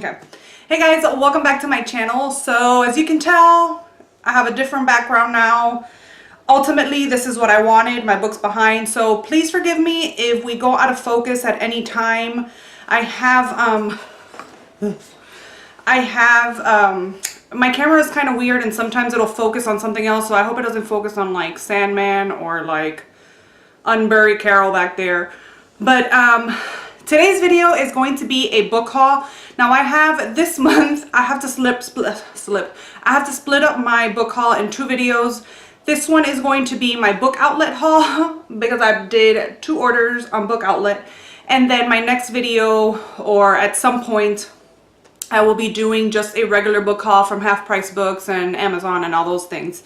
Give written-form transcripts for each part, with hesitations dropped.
Okay. Hey guys, welcome back to my channel. So as you can tell, I have a different background now. Ultimately, this is what I wanted. My book's behind. So please forgive me if we go out of focus at any time. I have my camera is kind of weird and sometimes it'll focus on something else. So I hope it doesn't focus on like Sandman or like Unbury Carol back there. But today's video is going to be a book haul. Now I have this month, I have to I have to split up my book haul in two videos. This one is going to be my book outlet haul because I did 2 orders on book outlet. And then my next video, or at some point, I will be doing just a regular book haul from Half Price Books and Amazon and all those things.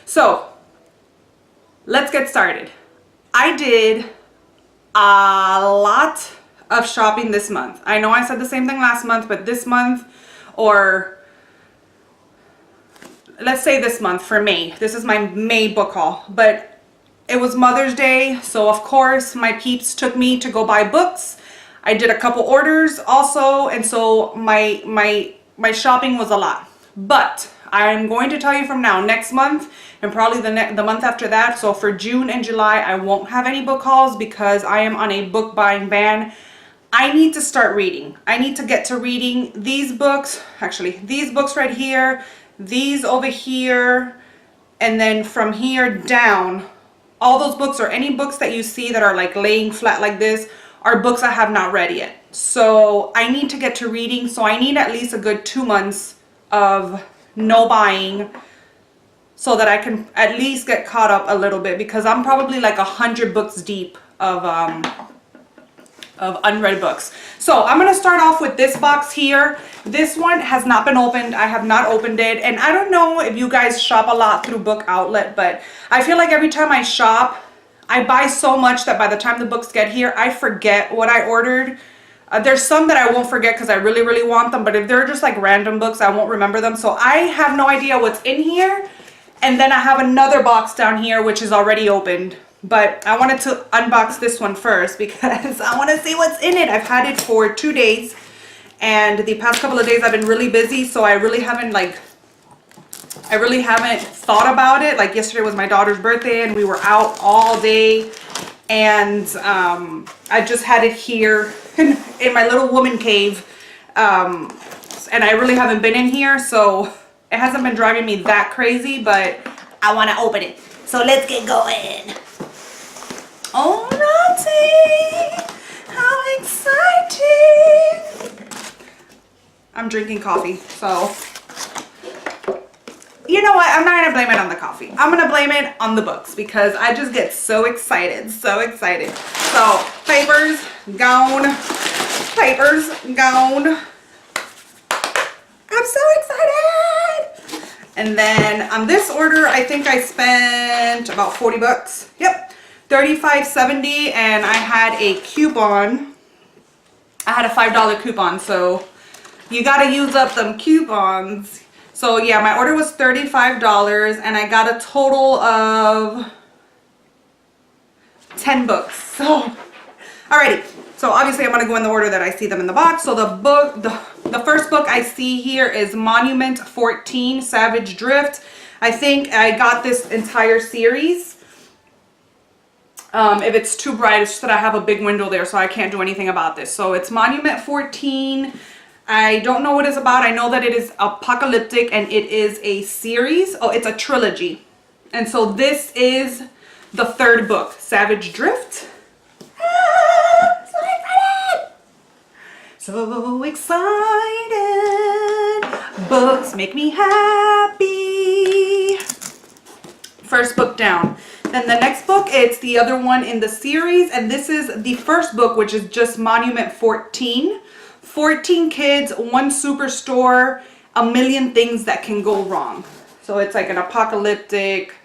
So let's get started. I did a lot of shopping this month. I know I said the same thing last month, but this month, or let's say this month for May, this is my May book haul, but it was Mother's Day, so of course my peeps took me to go buy books. I did a couple orders also, and so my shopping was a lot. But I'm going to tell you from now, next month and probably the month after that, so for June and July, I won't have any book hauls because I am on a book buying ban. I need to start reading. I need to get to reading these books, actually these books right here, these over here, and then from here down, all those books or any books that you see that are like laying flat like this are books I have not read yet. So I need to get to reading. So I need at least a good 2 months of no buying so that I can at least get caught up a little bit, because I'm probably like 100 books deep of unread books. So I'm going to start off with this box here. This one has not been opened. I have not opened it. And I don't know if you guys shop a lot through Book Outlet, but I feel like every time I shop, I buy so much that by the time the books get here, I forget what I ordered. There's some that I won't forget because I really, really want them. But if they're just like random books, I won't remember them. So I have no idea what's in here. And then I have another box down here, which is already opened. But I wanted to unbox this one first because I want to see what's in it. I've had it for 2 days. And the past couple of days I've been really busy. So I really haven't thought about it. Like yesterday was my daughter's birthday and we were out all day. And I just had it here in my little woman cave. And I really haven't been in here. So it hasn't been driving me that crazy, but I want to open it. So let's get going. Oh, Marcy! How exciting! I'm drinking coffee, so you know what? I'm not gonna blame it on the coffee. I'm gonna blame it on the books because I just get so excited, so excited. So papers gone, papers gone. I'm so excited! And then on this order, I think I spent about 40 bucks. Yep. $35.70, and I had a coupon. I had a $5 coupon, so you gotta use up them coupons. So yeah, my order was $35 and I got a total of 10 books. So alrighty, so obviously I'm gonna go in the order that I see them in the box. So the first book I see here is Monument 14, Savage Drift. I think I got this entire series. If it's too bright, it's just that I have a big window there, so I can't do anything about this. So it's Monument 14. I don't know what it's about. I know that it is apocalyptic and it is a series. Oh, it's a trilogy. And so this is the 3rd book, Savage Drift. Ah, so excited! So excited! Books make me happy. First book down. Then the next book, it's the other one in the series, and this is the first book, which is just Monument 14. 14 kids, 1 superstore, a million things that can go wrong. So it's like an apocalyptic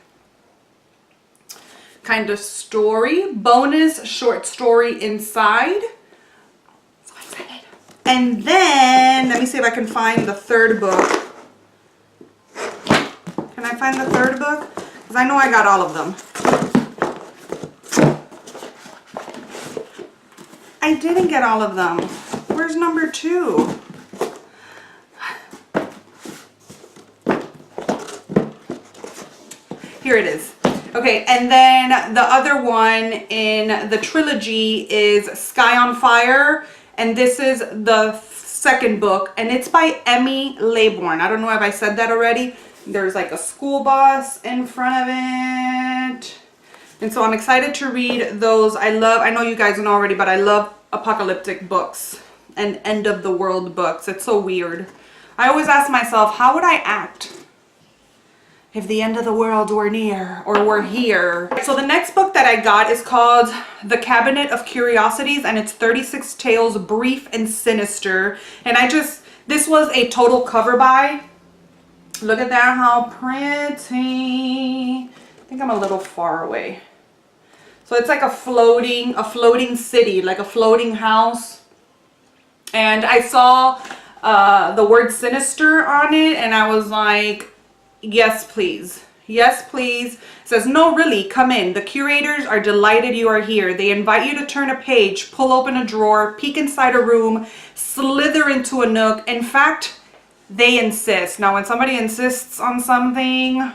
kind of story. Bonus short story inside. So excited. And then, let me see if I can find the 3rd book. Can I find the 3rd book? Because I know I got all of them. I didn't get all of them. Where's number 2? Here it is. Okay, and then the other one in the trilogy is Sky on Fire, and this is the second book, and it's by Emmy Laybourne. I don't know if I said that already. There's like a school bus in front of it. And so I'm excited to read those. I know you guys know already, but I love apocalyptic books and end of the world books. It's so weird. I always ask myself, how would I act if the end of the world were near or were here? So the next book that I got is called The Cabinet of Curiosities, and it's 36 Tales, Brief and Sinister. And this was a total cover buy. Look at that, how pretty. I think I'm a little far away. So it's like a floating city, like a floating house. And I saw the word sinister on it, and I was like, yes, please. Yes, please. It says, no, really, come in. The curators are delighted you are here. They invite you to turn a page, pull open a drawer, peek inside a room, slither into a nook. In fact, they insist. Now, when somebody insists on something,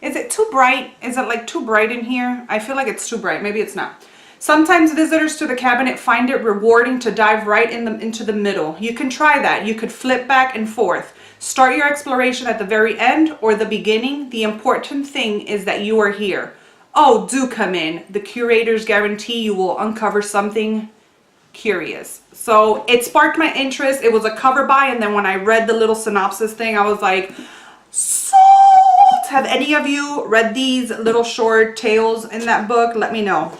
is it too bright? Is it like too bright in here? I feel like it's too bright. Maybe it's not. Sometimes visitors to the cabinet find it rewarding to dive right into the middle. You can try that. You could flip back and forth. Start your exploration at the very end or the beginning. The important thing is that you are here. Oh, do come in. The curators guarantee you will uncover something curious. So it sparked my interest. It was a cover buy, and then when I read the little synopsis thing, I was like, sold! Have any of you read these little short tales in that book? Let me know.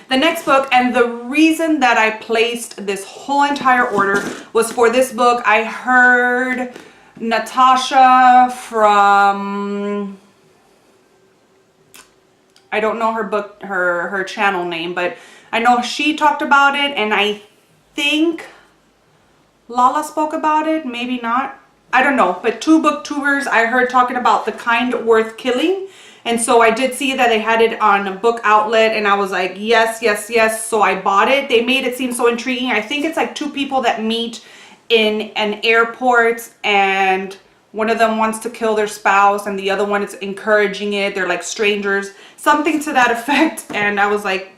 The next book, and the reason that I placed this whole entire order was for this book. I heard Natasha from, I don't know her channel name, but I know she talked about it, and I think Lala spoke about it, maybe not. I don't know, but two booktubers I heard talking about The Kind Worth Killing. And so I did see that they had it on a book outlet, and I was like, yes, yes, yes. So I bought it. They made it seem so intriguing. I think it's like two people that meet in an airport, and one of them wants to kill their spouse and the other one is encouraging it. They're like strangers, something to that effect. And I was like,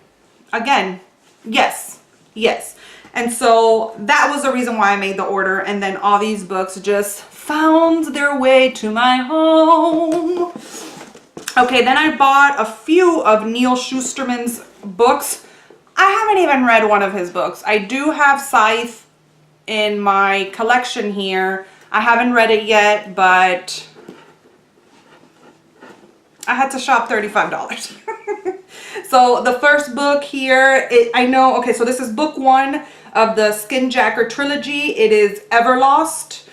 again, yes, yes. And so that was the reason why I made the order. And then all these books just found their way to my home. Okay, then I bought a few of Neil Shusterman's books. I haven't even read one of his books. I do have Scythe in my collection here. I haven't read it yet, but I had to shop $35. So the first book here, I know, okay, so this is book one of the Skinjacker trilogy. It is Everlost.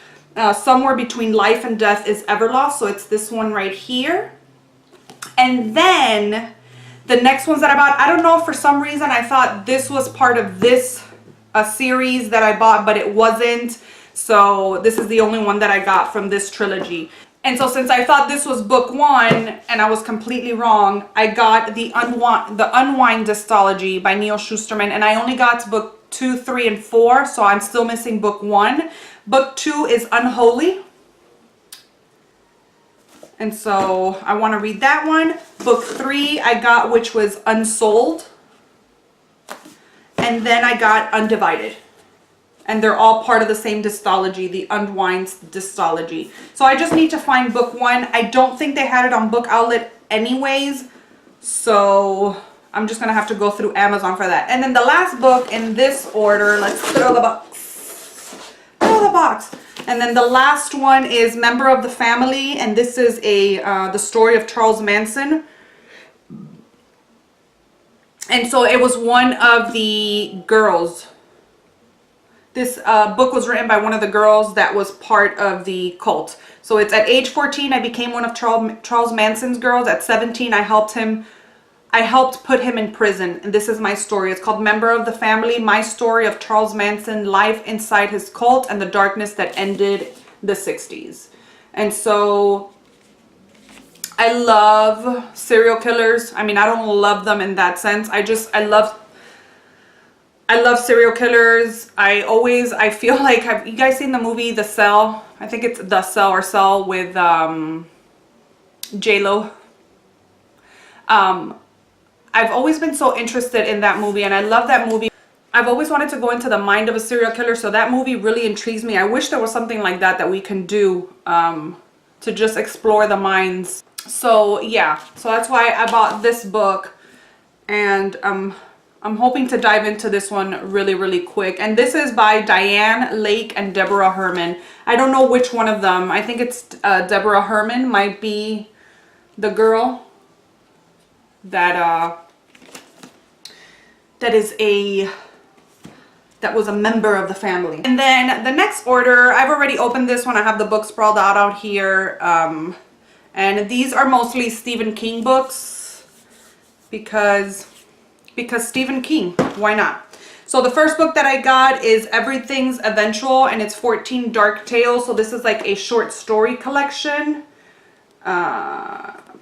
Somewhere between life and death is Everlost. So it's this one right here. And then the next ones that I bought, I don't know, for some reason I thought this was part of this series that I bought, but it wasn't. So this is the only one that I got from this trilogy. And so since I thought this was book one and I was completely wrong, I got the Unwind Dystology by Neil Shusterman, and I only got to book 2, 3, and 4, so I'm still missing book 1. Book 2 is Unholy. And so I want to read that one. Book 3 I got, which was Unsold. And then I got Undivided. And they're all part of the same dystology, the Unwind Dystology. So I just need to find book 1. I don't think they had it on Book Outlet anyways. So I'm just going to have to go through Amazon for that. And then the last book in this order, let's throw the box. Throw the box. And then the last one is Member of the Family. And this is the story of Charles Manson. And so it was one of the girls. This book was written by one of the girls that was part of the cult. So it's at age 14, I became one of Charles Manson's girls. At 17, I helped put him in prison. And this is my story. It's called Member of the Family, My Story of Charles Manson, Life Inside His Cult, and the Darkness That Ended the 60s. And so I love serial killers. I mean, I don't love them in that sense. I love serial killers. I feel like, have you guys seen the movie The Cell? I think it's The Cell or Cell with J-Lo. I've always been so interested in that movie, and I love that movie. I've always wanted to go into the mind of a serial killer, so that movie really intrigues me. I wish there was something like that that we can do to just explore the minds. So yeah, so that's why I bought this book, and I'm hoping to dive into this one really quick. And this is by Diane Lake and Deborah Herman. I don't know which one of them. I think it's Deborah Herman might be the girl that that was a member of the family. And then the next order, I've already opened this one. I have the book sprawled out here. And these are mostly Stephen King books because Stephen King, why not? So the first book that I got is Everything's Eventual, and it's 14 Dark Tales. So this is like a short story collection.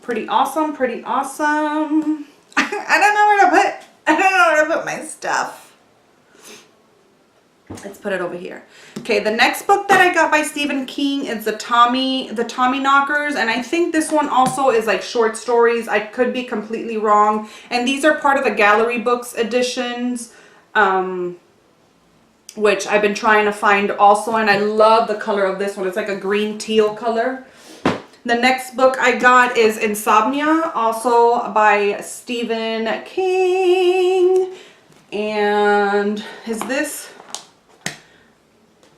Pretty awesome, pretty awesome. I don't know where to put my stuff. Let's put it over here. Okay, the next book that I got by Stephen King is the Tommy Knockers, and I think this one also is like short stories. I could be completely wrong. And these are part of the Gallery Books editions, which I've been trying to find also, and I love the color of this one. It's like a green teal color. The next book I got is Insomnia, also by Stephen King. And is this...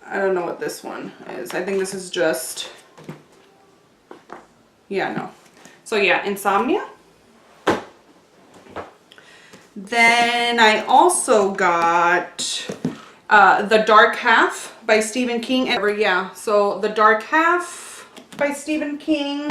I don't know what this one is. I think this is just... Yeah, no. So yeah, Insomnia. Then I also got The Dark Half by Stephen King. And yeah, so The Dark Half by Stephen King.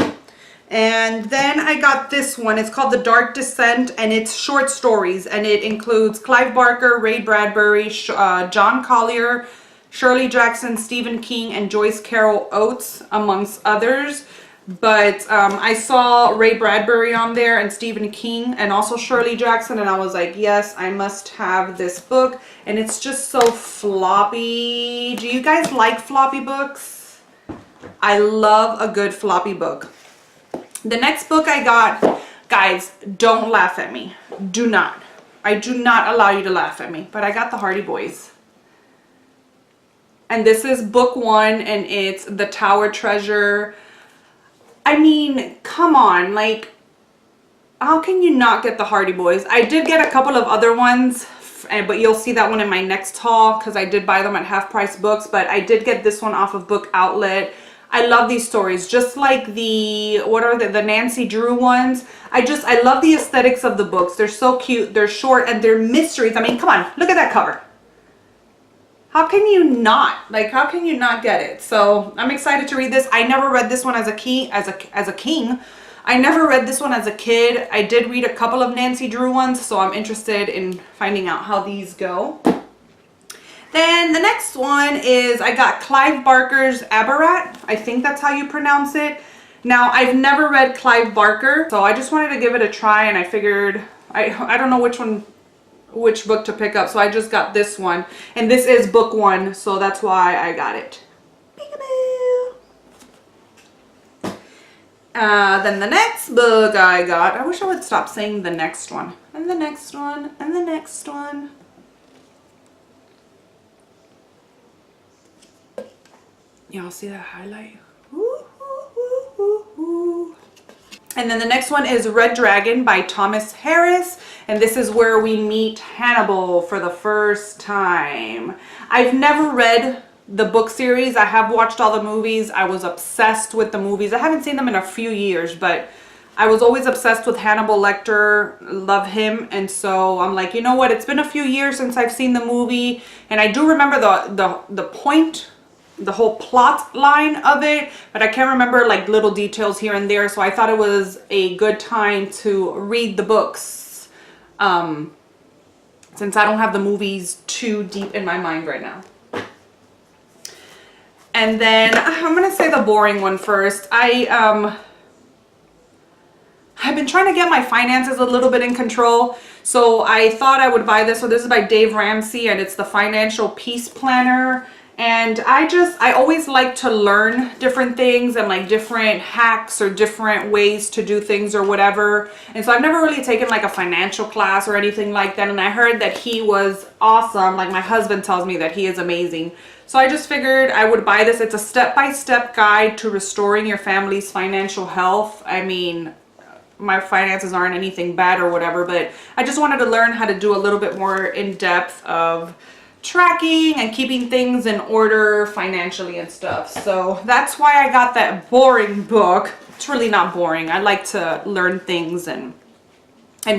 And then I got this one. It's called The Dark Descent, and it's short stories, and it includes Clive Barker, Ray Bradbury, John Collier, Shirley Jackson, Stephen King, and Joyce Carol Oates, amongst others. But I saw Ray Bradbury on there and Stephen King and also Shirley Jackson, and I was like, yes, I must have this book. And it's just so floppy. Do you guys like floppy books? I love a good floppy book. The next book I got, guys, don't laugh at me. Do not. I do not allow you to laugh at me. But I got the Hardy Boys. And this is book 1, and it's The Tower Treasure. I mean, come on, like, how can you not get the Hardy Boys? I did get a couple of other ones, but you'll see that one in my next haul because I did buy them at Half Price Books, but I did get this one off of Book Outlet. I love these stories, just like the, what are the Nancy Drew ones. I love the aesthetics of the books. They're so cute, they're short, and they're mysteries. I mean, come on, look at that cover. How can you not? Like, how can you not get it? So I'm excited to read this. I never read this one as a king. I never read this one as a kid. I did read a couple of Nancy Drew ones, so I'm interested in finding out how these go. Then the next one is I got Clive Barker's Abarat. I think that's how you pronounce it. Now, I've never read Clive Barker, so I just wanted to give it a try, and I figured I don't know which book to pick up, so I just got this one, and this is book 1, so that's why I got it. Peekaboo. Then the next book I got, I wish I would stop saying the next one, and the next one, and the next one. Y'all see that highlight? Ooh, ooh, ooh, ooh, ooh. And then the next one is Red Dragon by Thomas Harris. And this is where we meet Hannibal for the first time. I've never read the book series. I have watched all the movies. I was obsessed with the movies. I haven't seen them in a few years, but I was always obsessed with Hannibal Lecter. Love him. And so I'm like, you know what? It's been a few years since I've seen the movie. And I do remember the point, the whole plot line of it, but I can't remember like little details here and there. So I thought it was a good time to read the books, since I don't have the movies too deep in my mind right now. And then I'm gonna say the boring one first. I've been trying to get my finances a little bit in control, so I thought I would buy this. So this is by Dave Ramsey, and it's the Financial Peace Planner. And I always like to learn different things and like different hacks or different ways to do things or whatever. And so I've never really taken like a financial class or anything like that. And I heard that he was awesome. Like my husband tells me that he is amazing. So I just figured I would buy this. It's a step-by-step guide to restoring your family's financial health. I mean, my finances aren't anything bad or whatever, but I just wanted to learn how to do a little bit more in depth of tracking and keeping things in order financially and stuff. So that's why I got that boring book. It's really not boring. I like to learn things and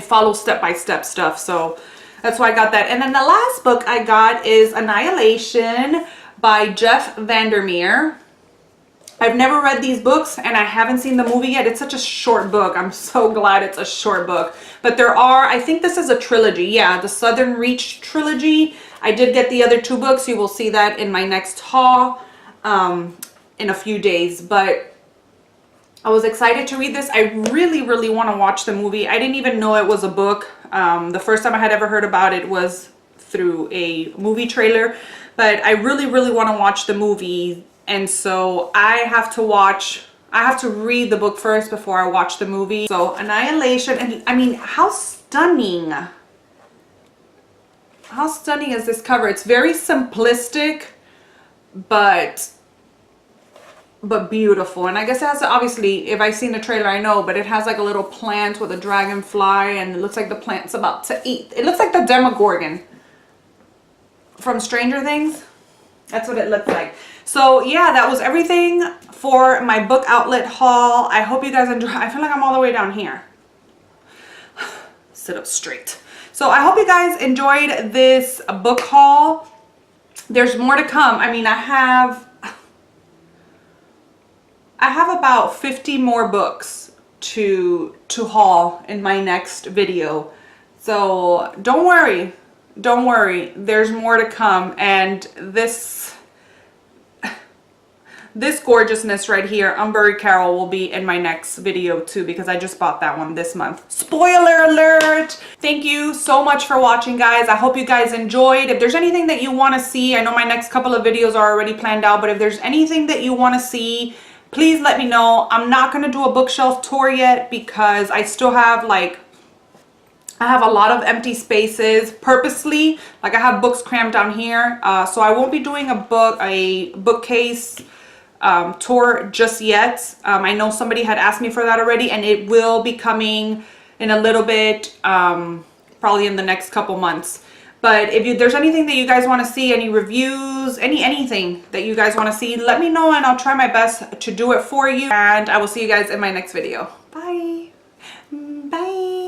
follow step-by-step stuff. So that's why I got that. And then the last book I got is Annihilation by Jeff Vandermeer. I've never read these books and I haven't seen the movie yet. It's such a short book. I'm so glad it's a short book. But there are, I think this is a trilogy. Yeah, the Southern Reach trilogy. I did get the other 2 books. You will see that in my next haul in a few days. But I was excited to read this. I really, really want to watch the movie. I didn't even know it was a book. The first time I had ever heard about it was through a movie trailer. But I really, really want to watch the movie. And so I have to read the book first before I watch the movie. So Annihilation, and I mean, how stunning is this cover? It's very simplistic, but beautiful. And I guess it has, obviously, if I've seen the trailer, I know, but it has like a little plant with a dragonfly, and it looks like the plant's about to eat. It looks like the Demogorgon from Stranger Things. That's what it looks like. So yeah, that was everything for my book outlet haul. I hope you guys enjoy. I feel like I'm all the way down here. Sit up straight. So I hope you guys enjoyed this book haul. There's more to come. I mean, I have about 50 more books to haul in my next video. So don't worry. Don't worry. There's more to come. And this gorgeousness right here, Umbury Carol, will be in my next video too, because I just bought that one this month. Spoiler alert! Thank you so much for watching, guys. I hope you guys enjoyed. If there's anything that you want to see, I know my next couple of videos are already planned out, but if there's anything that you want to see, please let me know. I'm not going to do a bookshelf tour yet because I still have I have a lot of empty spaces purposely. Like I have books crammed down here. So I won't be doing a bookcase tour just yet. I know somebody had asked me for that already, and it will be coming in a little bit, probably in the next couple months. But if there's anything that you guys want to see, any reviews, anything that you guys want to see, let me know and I'll try my best to do it for you. And I will see you guys in my next video. Bye. Bye.